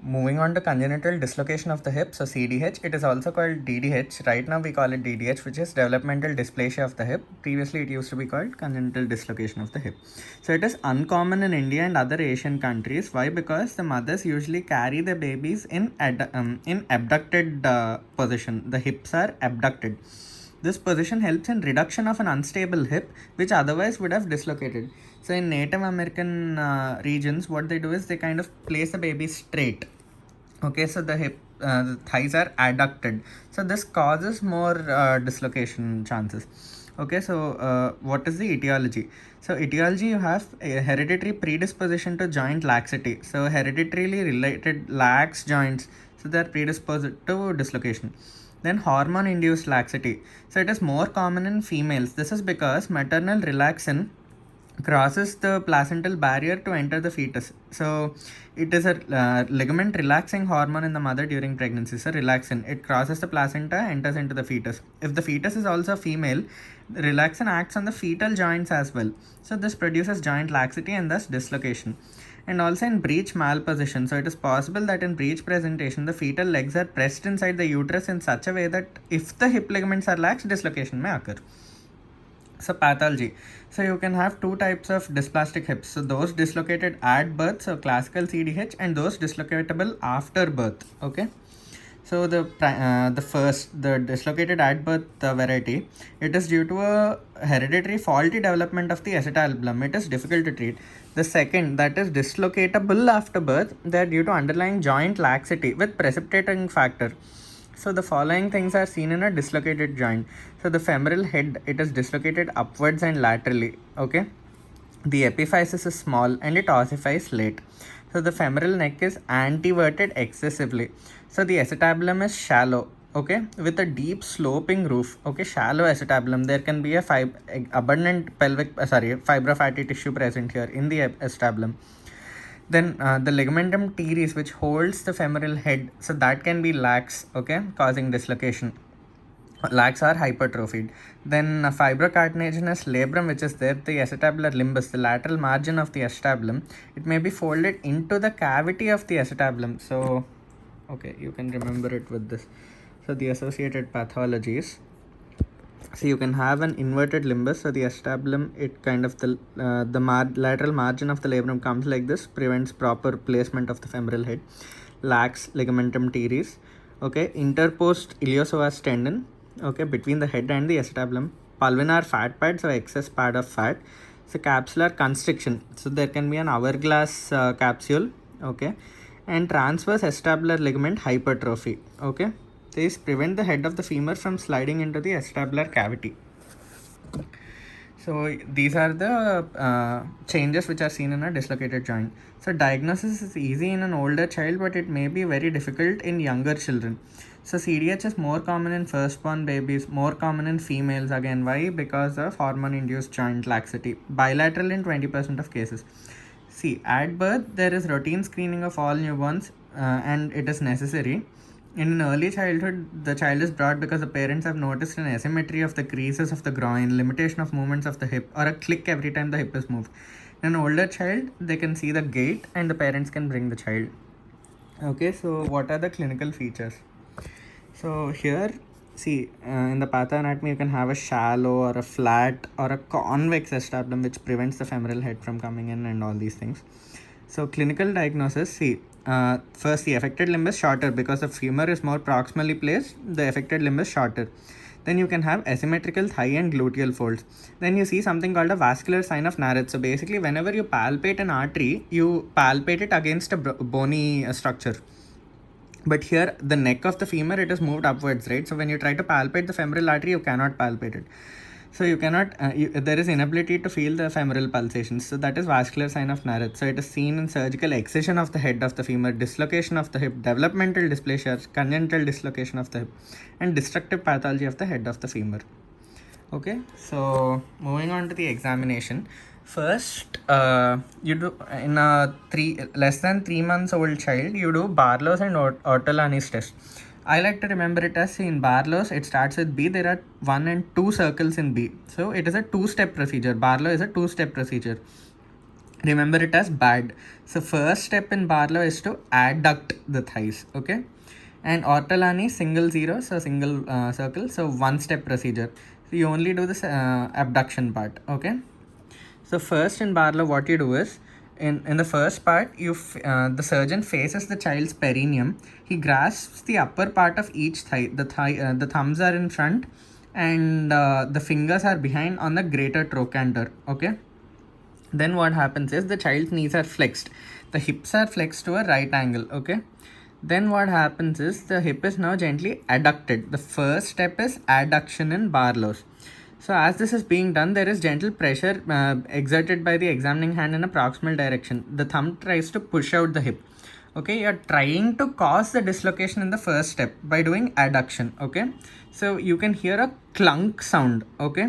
Moving on to congenital dislocation of the hip, so CDH, it is also called DDH. Right now we call it DDH, which is developmental dysplasia of the hip. Previously it used to be called congenital dislocation of the hip. So it is uncommon in India and other Asian countries. Why? Because the mothers usually carry the babies in abducted position. The hips are abducted. This position helps in reduction of an unstable hip which otherwise would have dislocated. So in Native American regions, what they do is they kind of place the baby straight. Okay, so the thighs are adducted. So this causes more dislocation chances. Okay, so what is the etiology? So etiology, you have a hereditary predisposition to joint laxity. So hereditarily related lax joints, so they are predisposed to dislocation. Then hormone induced laxity. So it is more common in females. This is because maternal relaxin crosses the placental barrier to enter the fetus. So it is a ligament relaxing hormone in the mother during pregnancy. So relaxin, it crosses the placenta, enters into the fetus. If the fetus is also female, relaxin acts on the fetal joints as well. So this produces joint laxity and thus dislocation. And also in breech malposition. So it is possible that in breech presentation, the fetal legs are pressed inside the uterus in such a way that if the hip ligaments are lax, dislocation may occur. So pathology. So you can have two types of dysplastic hips. So those dislocated at birth, so classical CDH, and those dislocatable after birth. Okay. So the dislocated at birth variety, it is due to a hereditary faulty development of the acetabulum. It is difficult to treat. The second, that is dislocatable after birth, they are due to underlying joint laxity with precipitating factor. So the following things are seen in a dislocated joint. So the femoral head, it is dislocated upwards and laterally. Okay. The epiphysis is small and it ossifies late. So the femoral neck is anteverted excessively. So the acetabulum is shallow. Okay, with a deep sloping roof. Okay, shallow acetabulum. There can be a abundant fibrofatty tissue present here in the acetabulum. Then the ligamentum teres, which holds the femoral head, so that can be lax, okay, causing dislocation. Lax or hypertrophied. Then fibrocartilaginous labrum, which is there, the acetabular limbus, the lateral margin of the acetabulum, it may be folded into the cavity of the acetabulum. So, okay, you can remember it with this. So the associated pathologies. So you can have an inverted limbus. So the acetabulum, it kind of the lateral margin of the labrum comes like this, prevents proper placement of the femoral head. Lax ligamentum teres. Okay, interposed iliopsoas tendon. Okay, between the head and the acetabulum. Pulvinar fat pad, so excess pad of fat. So capsular constriction. So there can be an hourglass capsule. Okay, and transverse acetabular ligament hypertrophy. Okay. These prevent the head of the femur from sliding into the acetabular cavity. So these are the changes which are seen in a dislocated joint. So diagnosis is easy in an older child, but it may be very difficult in younger children. So CDH is more common in firstborn babies, more common in females. Again, why? Because of hormone-induced joint laxity. Bilateral in 20% of cases. See, at birth, there is routine screening of all newborns and it is necessary. In early childhood, the child is brought because the parents have noticed an asymmetry of the creases of the groin, limitation of movements of the hip, or a click every time the hip is moved. In an older child, they can see the gait and the parents can bring the child. Okay, so what are the clinical features? So here, see, in the pathanatomy, you can have a shallow or a flat or a convex acetabulum which prevents the femoral head from coming in and all these things. So clinical diagnosis, see, first the affected limb is shorter because the femur is more proximally placed, the affected limb is shorter. Then you can have asymmetrical thigh and gluteal folds. Then you see something called a vascular sign of Naret. So basically whenever you palpate an artery, you palpate it against a bony structure. But here the neck of the femur, it is moved upwards, right? So when you try to palpate the femoral artery, you cannot palpate it. So you cannot, there is inability to feel the femoral pulsations. So that is vascular sign of Naret. So it is seen in surgical excision of the head of the femur, dislocation of the hip, developmental dysplasia, congenital dislocation of the hip, and destructive pathology of the head of the femur. Okay, so moving on to the examination. First, you do in a less than 3 months old child, you do Barlow's and Ortolani's test. I like to remember it as in Barlow's, it starts with B. There are 1 and 2 circles in B. So it is a 2-step procedure. Barlow is a 2-step procedure. remember it as bad. So first step in Barlow is to adduct the thighs, okay? And Ortolani, single zero, so single circle, so one step procedure. So you only do this abduction part, okay? So first in Barlow, what you do is, in the first part, the surgeon faces the child's perineum. He grasps the upper part of each thigh. The thumbs are in front, and the fingers are behind on the greater trochanter, okay? Then what happens is the child's knees are flexed. The hips are flexed to a right angle, okay? Then what happens is the hip is now gently adducted. The first step is adduction in Barlow's. So as this is being done, there is gentle pressure exerted by the examining hand in a proximal direction. The thumb tries to push out the hip. Okay, you're trying to cause the dislocation in the first step by doing adduction. Okay, so you can hear a clunk sound. Okay,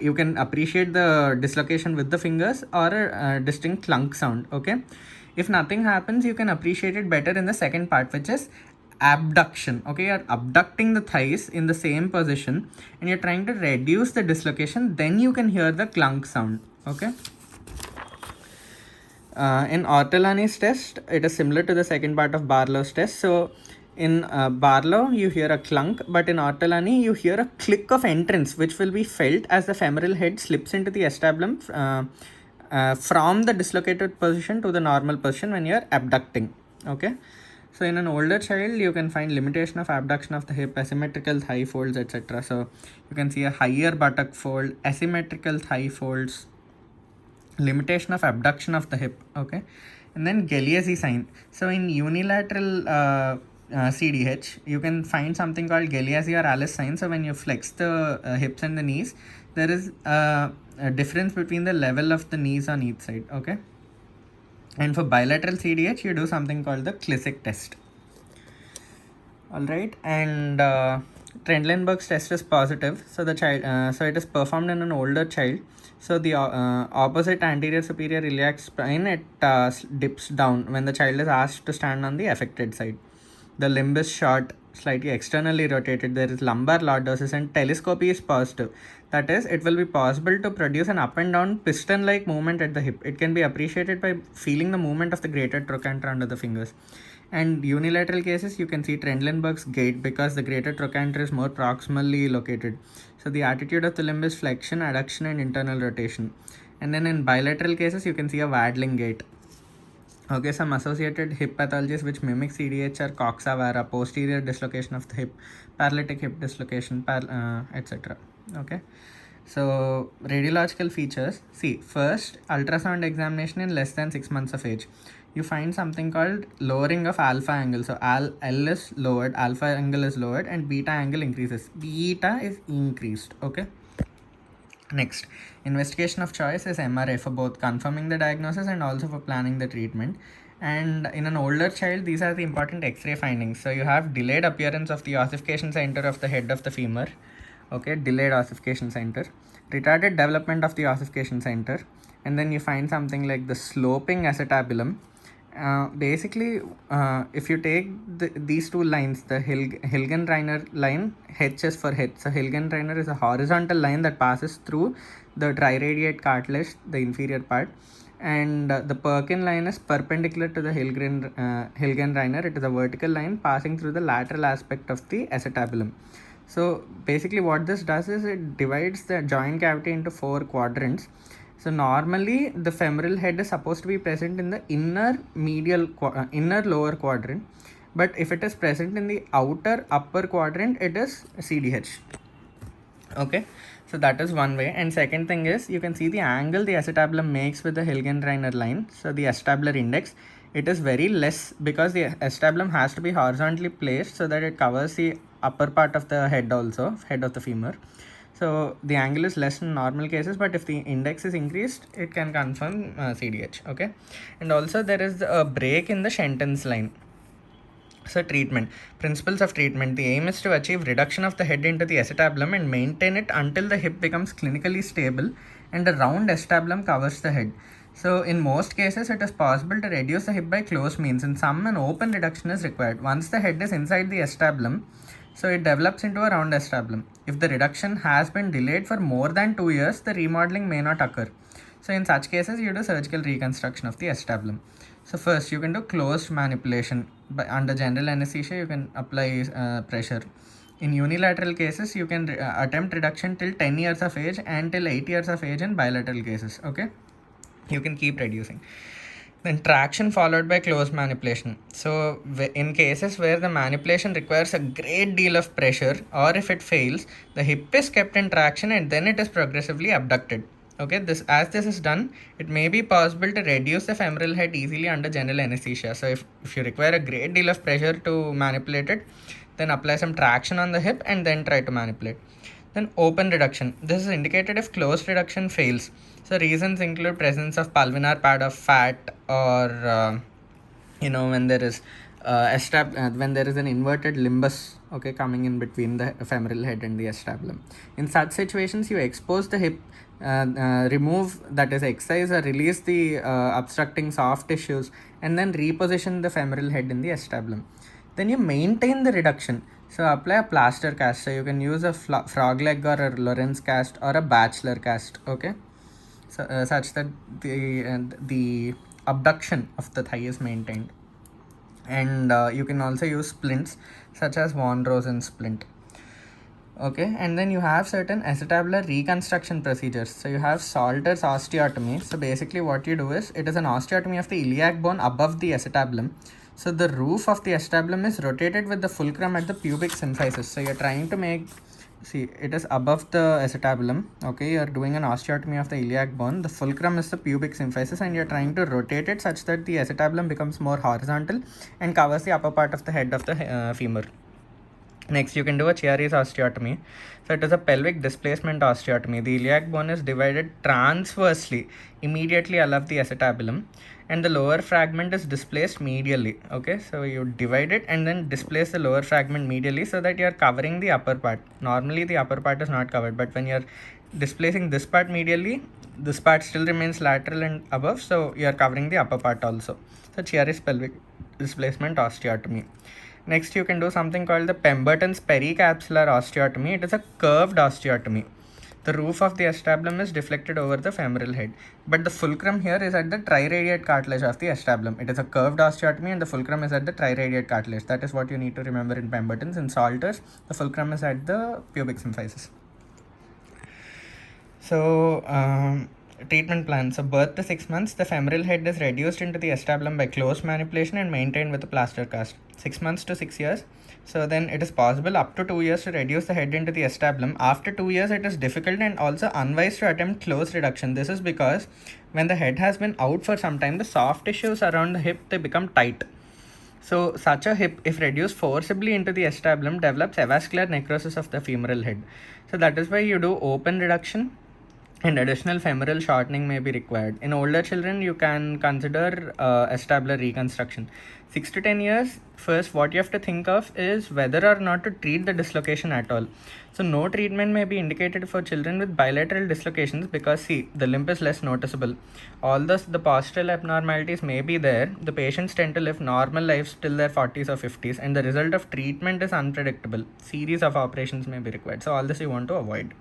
you can appreciate the dislocation with the fingers or a distinct clunk sound. Okay, if nothing happens, you can appreciate it better in the second part, which is abduction. Okay, you're abducting the thighs in the same position and you're trying to reduce the dislocation, then you can hear the clunk sound. Okay, in Ortolani's test, it is similar to the second part of Barlow's test. So in Barlow, you hear a clunk, but in Ortolani, you hear a click of entrance, which will be felt as the femoral head slips into the acetabulum from the dislocated position to the normal position when you are abducting. Okay. So in an older child, you can find limitation of abduction of the hip, asymmetrical thigh folds, etc. So you can see a higher buttock fold, asymmetrical thigh folds, limitation of abduction of the hip, okay? And then Galeazzi sign. So in unilateral CDH, you can find something called Galeazzi or Alice sign. So when you flex the hips and the knees, there is a difference between the level of the knees on each side, okay? And for bilateral CDH, you do something called the Klissick test. All right, and Trendelenburg's test is positive. So the child, so it is performed in an older child. So the opposite anterior superior iliac spine, it dips down when the child is asked to stand on the affected side. The limb is short, slightly externally rotated. There is lumbar lordosis and telescopy is positive. That is, it will be possible to produce an up and down piston-like movement at the hip. It can be appreciated by feeling the movement of the greater trochanter under the fingers. And unilateral cases, you can see Trendelenburg's gait because the greater trochanter is more proximally located. So the attitude of the limb is flexion, adduction, and internal rotation. And then in bilateral cases, you can see a waddling gait. Okay, some associated hip pathologies which mimic CDH are coxa vara, posterior dislocation of the hip, paralytic hip dislocation, etc. Okay, so radiological features. See, first, ultrasound examination in less than 6 months of age. You find something called lowering of alpha angle. So L is lowered, alpha angle is lowered, and beta angle increases. Beta is increased. Okay. Next, investigation of choice is MRI for both confirming the diagnosis and also for planning the treatment. And in an older child, these are the important X-ray findings. So you have delayed appearance of the ossification center of the head of the femur. Okay, delayed ossification center. Retarded development of the ossification center. And then you find something like the sloping acetabulum. Basically, if you take these two lines, the Hilgenreiner line, H is for head. So Hilgenreiner is a horizontal line that passes through the triradiate cartilage, the inferior part, and the Perkin line is perpendicular to the Hilgenreiner. It is a vertical line passing through the lateral aspect of the acetabulum. So basically what this does is it divides the joint cavity into 4 quadrants. So normally the femoral head is supposed to be present in the inner lower quadrant, but if it is present in the outer upper quadrant, it is CDH. Okay, so that is one way. And second thing is, you can see the angle the acetabulum makes with the Hilgenreiner line. So the acetabular index, it is very less because the acetabulum has to be horizontally placed so that it covers the upper part of the head also, head of the femur. So the angle is less in normal cases, but if the index is increased, it can confirm CDH. Okay, and also there is a break in the Shenton's line. So treatment, principles of treatment. The aim is to achieve reduction of the head into the acetabulum and maintain it until the hip becomes clinically stable and a round acetabulum covers the head. So in most cases, it is possible to reduce the hip by close means. In some, an open reduction is required. Once the head is inside the acetabulum, so it develops into a round acetabulum. If the reduction has been delayed for more than 2 years, the remodeling may not occur. So in such cases, you do surgical reconstruction of the acetabulum. So first, you can do closed manipulation. Under general anesthesia, you can apply pressure. In unilateral cases, you can attempt reduction till 10 years of age and till 8 years of age in bilateral cases. Okay, you can keep reducing. Then traction followed by closed manipulation. So in cases where the manipulation requires a great deal of pressure, or if it fails, the hip is kept in traction and then it is progressively abducted. Okay, as this is done, it may be possible to reduce the femoral head easily under general anesthesia. So if you require a great deal of pressure to manipulate it, then apply some traction on the hip and then try to manipulate. Then open reduction. This is indicated if closed reduction fails. So reasons include presence of pulvinar pad of fat, or when there is when there is an inverted limbus, okay, coming in between the femoral head and the acetabulum. In such situations, you expose the hip, remove, that is, excise or release the obstructing soft tissues, and then reposition the femoral head in the acetabulum. Then you maintain the reduction. So apply a plaster cast. So you can use a frog leg or a Lorenz cast or a bachelor cast. Okay, so such that the abduction of the thigh is maintained. And you can also use splints such as Von Rosen splint. Okay, and then you have certain acetabular reconstruction procedures. So you have Salter's osteotomy. So basically what you do is, it is an osteotomy of the iliac bone above the acetabulum. So the roof of the acetabulum is rotated with the fulcrum at the pubic symphysis. So you're trying to make, see, it is above the acetabulum. Okay, you're doing an osteotomy of the iliac bone. The fulcrum is the pubic symphysis, and you're trying to rotate it such that the acetabulum becomes more horizontal and covers the upper part of the head of the femur. Next, you can do a Chiari's osteotomy. So it is a pelvic displacement osteotomy. The iliac bone is divided transversely immediately above the acetabulum, and the lower fragment is displaced medially. Okay, so you divide it and then displace the lower fragment medially so that you are covering the upper part. Normally the upper part is not covered, but when you are displacing this part medially, this part still remains lateral and above, so you are covering the upper part also. So Chiari's pelvic displacement osteotomy. Next, you can do something called the Pemberton's pericapsular osteotomy. It is a curved osteotomy. The roof of the acetabulum is deflected over the femoral head, but the fulcrum here is at the triradiate cartilage of the acetabulum. It is a curved osteotomy and the fulcrum is at the triradiate cartilage. That is what you need to remember in Pemberton's. In Salter's, the fulcrum is at the pubic symphysis. So, treatment plan. So birth to 6 months, the femoral head is reduced into the acetabulum by closed manipulation and maintained with a plaster cast. 6 months to 6 years. So then it is possible up to 2 years to reduce the head into the acetabulum. After 2 years, it is difficult and also unwise to attempt close reduction. This is because when the head has been out for some time, the soft tissues around the hip, they become tight. So such a hip, if reduced forcibly into the acetabulum, develops avascular necrosis of the femoral head. So that is why you do open reduction, and additional femoral shortening may be required. In older children, you can consider acetabular reconstruction. 6 to 10 years, first what you have to think of is whether or not to treat the dislocation at all. So no treatment may be indicated for children with bilateral dislocations because, see, the limb is less noticeable. Although the postural abnormalities may be there, the patients tend to live normal lives till their 40s or 50s, and the result of treatment is unpredictable. Series of operations may be required. So all this you want to avoid.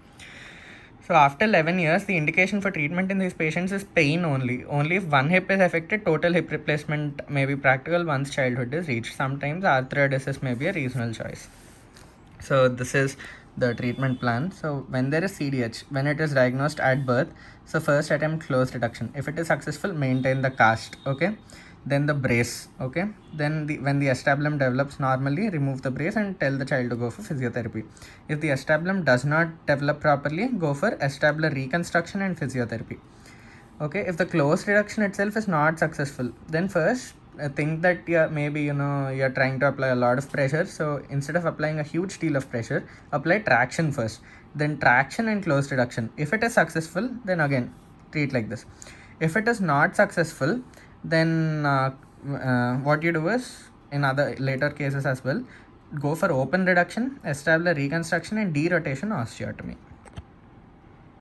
So after 11 years, the indication for treatment in these patients is pain only. Only if one hip is affected, total hip replacement may be practical once childhood is reached. Sometimes arthrodesis may be a reasonable choice. So this is the treatment plan. So when there is CDH, when it is diagnosed at birth, so first attempt closed reduction. If it is successful, maintain the cast. Okay. Then the brace. Okay. Then when the acetabulum develops normally, remove the brace and tell the child to go for physiotherapy. If the acetabulum does not develop properly, go for acetabular reconstruction and physiotherapy. Okay. If the closed reduction itself is not successful, then first think that maybe you're trying to apply a lot of pressure. So instead of applying a huge deal of pressure, apply traction first, then traction and closed reduction. If it is successful, then again treat like this. If it is not successful, then what you do is, in other later cases as well, go for open reduction, acetabular reconstruction and derotation osteotomy.